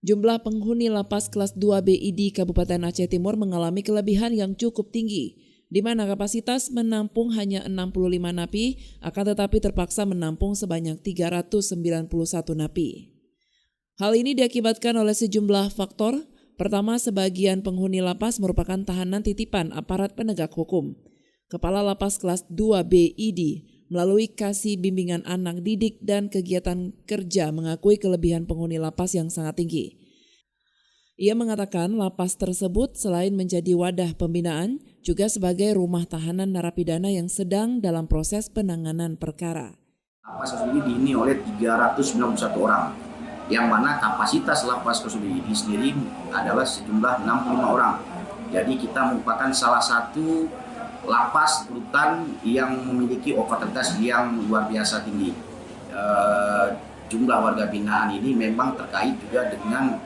Jumlah penghuni lapas kelas 2BI di Kabupaten Aceh Timur mengalami kelebihan yang cukup tinggi, di mana kapasitas menampung hanya 65 napi, akan tetapi terpaksa menampung sebanyak 391 napi. Hal ini diakibatkan oleh sejumlah faktor. Pertama, sebagian penghuni lapas merupakan tahanan titipan aparat penegak hukum. Kepala Lapas kelas 2BID melalui Kasih Bimbingan Anak Didik dan Kegiatan Kerja mengakui kelebihan penghuni lapas yang sangat tinggi. Ia mengatakan lapas tersebut selain menjadi wadah pembinaan, juga sebagai rumah tahanan narapidana yang sedang dalam proses penanganan perkara. Lapas ini dihuni oleh 391 orang, yang mana kapasitas lapas ini sendiri adalah sejumlah 65 orang. Jadi kita merupakan salah satu lapas rutan yang memiliki otoritas yang luar biasa tinggi. Jumlah warga binaan ini memang terkait juga dengan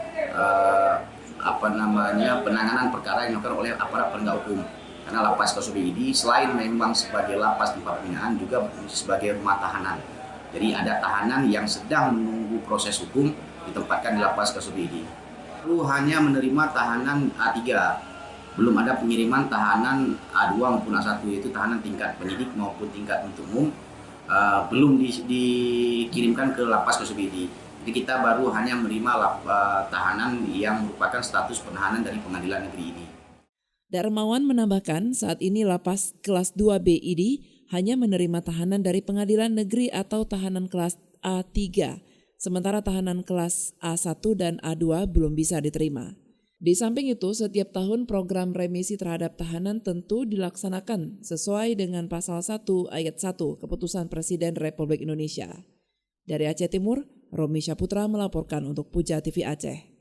penanganan perkara yang dilakukan oleh aparat penegak hukum. Karena lapas ini selain memang sebagai lapas tempat binaan juga sebagai rumah tahanan. Jadi ada tahanan yang sedang menunggu proses hukum ditempatkan di lapas ini. Lalu hanya menerima tahanan A3. Belum ada pengiriman tahanan A2 maupun A1, yaitu tahanan tingkat penyidik maupun tingkat penuntut umum, belum dikirimkan ke lapas Kosubidi. Jadi kita baru hanya menerima tahanan yang merupakan status penahanan dari pengadilan negeri ini. Darmawan menambahkan saat ini lapas kelas 2BID hanya menerima tahanan dari pengadilan negeri atau tahanan kelas A3, sementara tahanan kelas A1 dan A2 belum bisa diterima. Di samping itu, setiap tahun program remisi terhadap tahanan tentu dilaksanakan sesuai dengan Pasal 1 Ayat 1 Keputusan Presiden Republik Indonesia. Dari Aceh Timur, Romi Syaputra melaporkan untuk Puja TV Aceh.